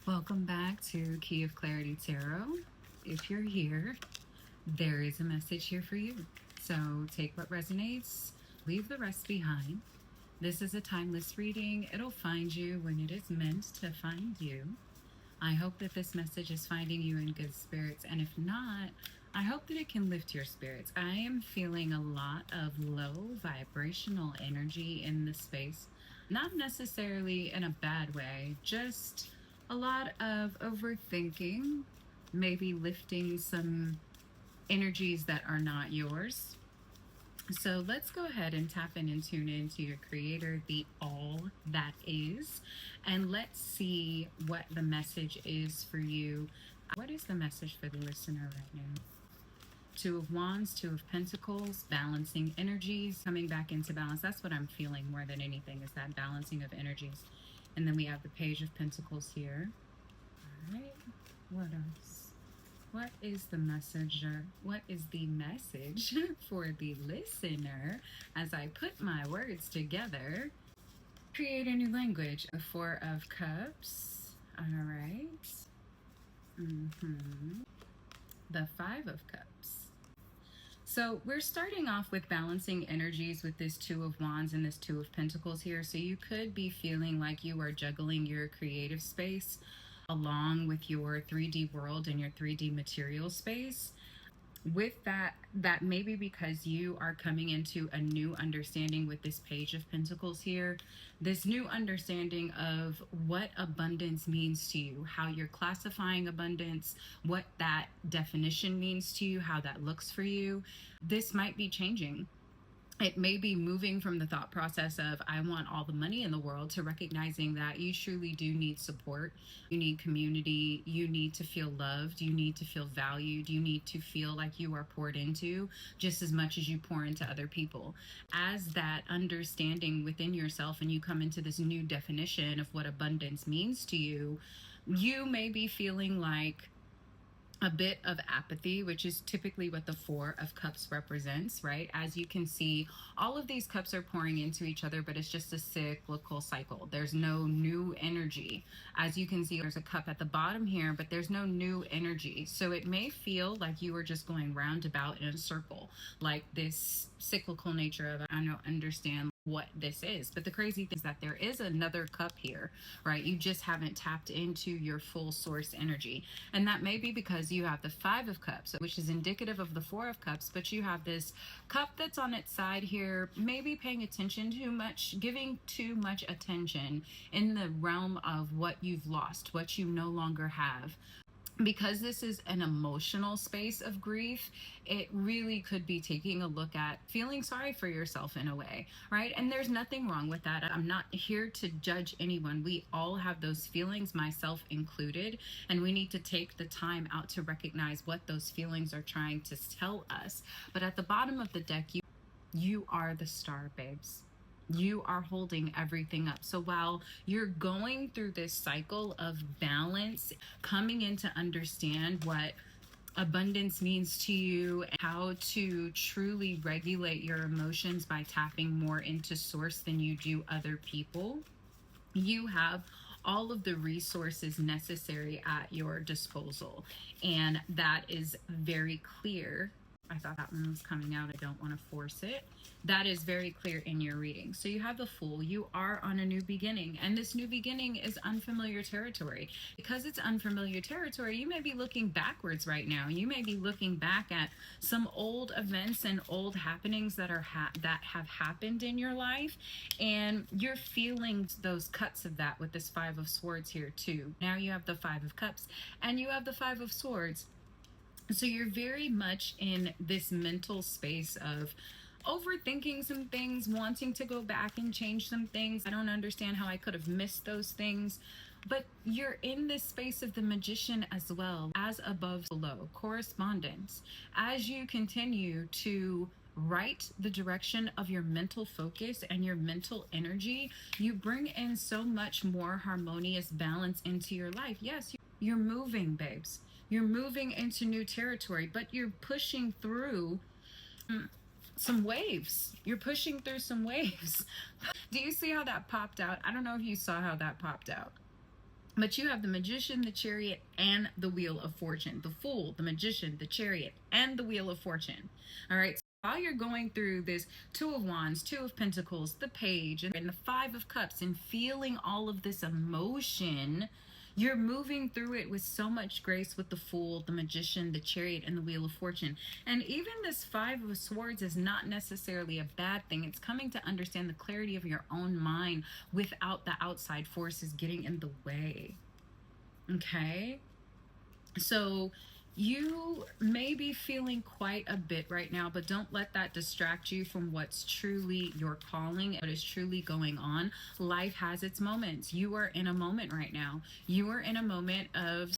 Welcome back to Key of Clarity Tarot. If you're here, there is a message here for you. So take what resonates, leave the rest behind. This is a timeless reading. It'll find you when it is meant to find you. I hope that this message is finding you in good spirits, and if not, I hope that it can lift your spirits. I am feeling a lot of low vibrational energy in this space, not necessarily in a bad way, just a lot of overthinking, maybe lifting some energies that are not yours. So let's go ahead and tap in and tune into your creator, the all that is, and let's see what the message is for you. What is the message for the listener right now? Two of Wands, Two of Pentacles, balancing energies, coming back into balance. That's what I'm feeling more than anything, is that balancing of energies. And then we have the Page of Pentacles here. All right, what else? What is the messenger? What is the message for the listener as I put my words together? Create a new language. The Four of Cups. All right. The Five of Cups. So we're starting off with balancing energies with this Two of Wands and this Two of Pentacles here. So you could be feeling like you are juggling your creative space along with your 3D world and your 3D material space. With that may be because you are coming into a new understanding with this Page of Pentacles here, this new understanding of what abundance means to you, how you're classifying abundance, what that definition means to you, how that looks for you. This might be changing. It may be moving from the thought process of I want all the money in the world to recognizing that you truly do need support. You need community. You need to feel loved. You need to feel valued. You need to feel like you are poured into just as much as you pour into other people. As that understanding within yourself and you come into this new definition of what abundance means to you, you may be feeling like a bit of apathy, which is typically what the Four of Cups represents, right? As you can see, all of these cups are pouring into each other, but it's just a cyclical cycle. There's no new energy. As you can see, there's a cup at the bottom here, but there's no new energy. So it may feel like you are just going roundabout in a circle, like this cyclical nature of, I don't understand what this is. But the crazy thing is that there is another cup here, right? You just haven't tapped into your full source energy. And that may be because you have the Five of Cups, which is indicative of the Four of Cups, but you have this cup that's on its side here, maybe paying attention too much, giving too much attention in the realm of what you've lost, what you no longer have. Because this is an emotional space of grief, it really could be taking a look at feeling sorry for yourself in a way, right? And there's nothing wrong with that. I'm not here to judge anyone. We all have those feelings, myself included, and we need to take the time out to recognize what those feelings are trying to tell us. But at the bottom of the deck, you are the star, babes. You are holding everything up. So while you're going through this cycle of balance, coming in to understand what abundance means to you, how to truly regulate your emotions by tapping more into source than you do other people, you have all of the resources necessary at your disposal. And that is very clear. I thought that one was coming out. I don't want to force it. That is very clear in your reading. So you have the Fool. You are on a new beginning, and this new beginning is unfamiliar territory. Because it's unfamiliar territory, you may be looking backwards right now. You may be looking back at some old events and old happenings that are that have happened in your life, and you're feeling those cuts of that with this Five of Swords here too. Now you have the Five of Cups and you have the Five of Swords. So you're very much in this mental space of overthinking some things, wanting to go back and change some things. I don't understand how I could have missed those things. But you're in this space of the Magician as well, as above, below, correspondence. As you continue to right the direction of your mental focus and your mental energy, you bring in so much more harmonious balance into your life. Yes, you're moving, babes. You're moving into new territory, but you're pushing through some waves. You're pushing through some waves. Do you see how that popped out? I don't know if you saw how that popped out. But you have the Magician, the Chariot, and the Wheel of Fortune. The Fool, the Magician, the Chariot, and the Wheel of Fortune. All right. So while you're going through this Two of Wands, Two of Pentacles, the Page, and the Five of Cups, and feeling all of this emotion, you're moving through it with so much grace with the Fool, the Magician, the Chariot, and the Wheel of Fortune. And even this Five of Swords is not necessarily a bad thing. It's coming to understand the clarity of your own mind without the outside forces getting in the way. Okay? So you may be feeling quite a bit right now, but don't let that distract you from what's truly your calling, what is truly going on. Life has its moments. You are in a moment right now. You are in a moment of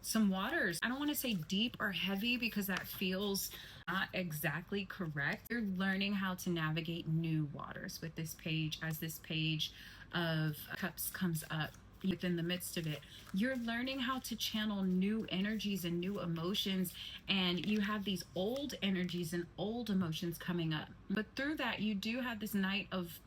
some waters. I don't want to say deep or heavy because that feels not exactly correct. You're learning how to navigate new waters with this page as this page of cups comes up. Within the midst of it, you're learning how to channel new energies and new emotions, and you have these old energies and old emotions coming up. But through that, you do have this Knight of,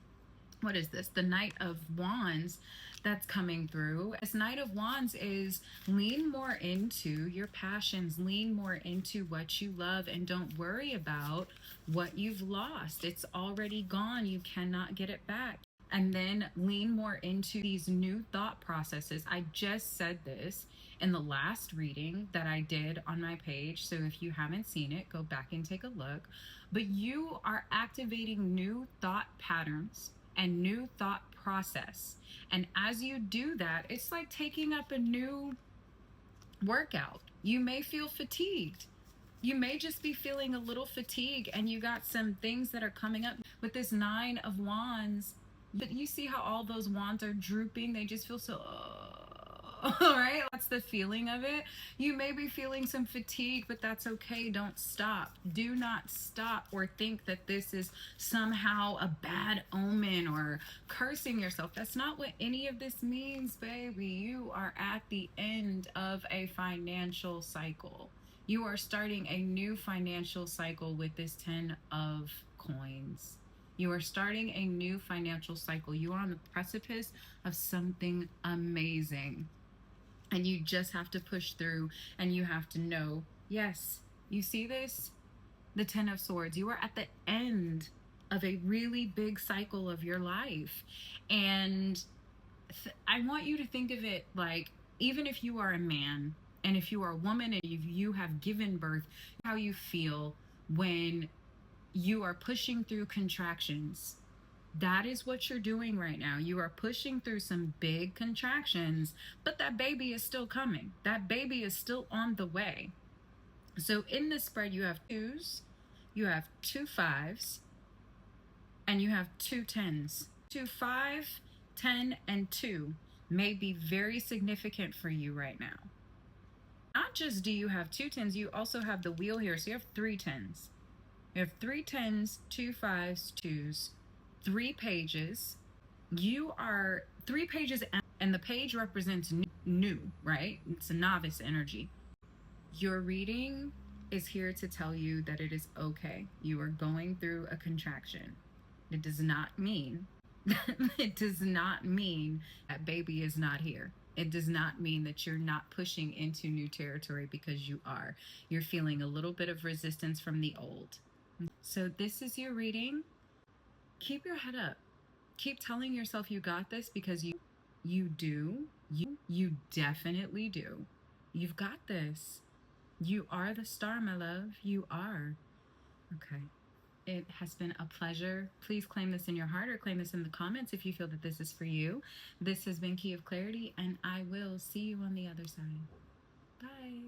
what is this? The Knight of Wands that's coming through. This Knight of Wands is lean more into your passions, lean more into what you love, and don't worry about what you've lost. It's already gone. You cannot get it back. And then lean more into these new thought processes. I just said this in the last reading that I did on my page. So if you haven't seen it, go back and take a look. But you are activating new thought patterns and new thought process. And as you do that, it's like taking up a new workout. You may feel fatigued. You may just be feeling a little fatigued, and you got some things that are coming up with this Nine of Wands. But you see how all those wands are drooping? They just feel so, all right? That's the feeling of it. You may be feeling some fatigue, but that's okay. Don't stop. Do not stop or think that this is somehow a bad omen or cursing yourself. That's not what any of this means, baby. You are at the end of a financial cycle. You are starting a new financial cycle with this 10 of coins. You are starting a new financial cycle. You are on the precipice of something amazing. And you just have to push through, and you have to know, yes, you see this? The 10 of Swords. You are at the end of a really big cycle of your life. And I want you to think of it like, even if you are a man, and if you are a woman, and if you have given birth, how you feel when you are pushing through contractions. That is what you're doing right now. You are pushing through some big contractions, but that baby is still coming. That baby is still on the way. So in this spread, you have twos, you have 2 5s, and you have 2 10s. 2 5, 10, and 2 may be very significant for you right now. Not just do you have 2 10s, you also have the wheel here. So you have 3 10s. You have 3 10s, 2 5s, 2s, 3 pages. You are 3 pages, and the page represents new, right? It's a novice energy. Your reading is here to tell you that it is okay. You are going through a contraction. It does not mean it does not mean that baby is not here. It does not mean that you're not pushing into new territory, because you are. You're feeling a little bit of resistance from the old. So this is your reading. Keep your head up. Keep telling yourself you got this, because you do. You definitely do. You've got this. You are the star, my love. You are. Okay. It has been a pleasure. Please claim this in your heart, or claim this in the comments if you feel that this is for you. This has been Key of Clarity, and I will see you on the other side. Bye.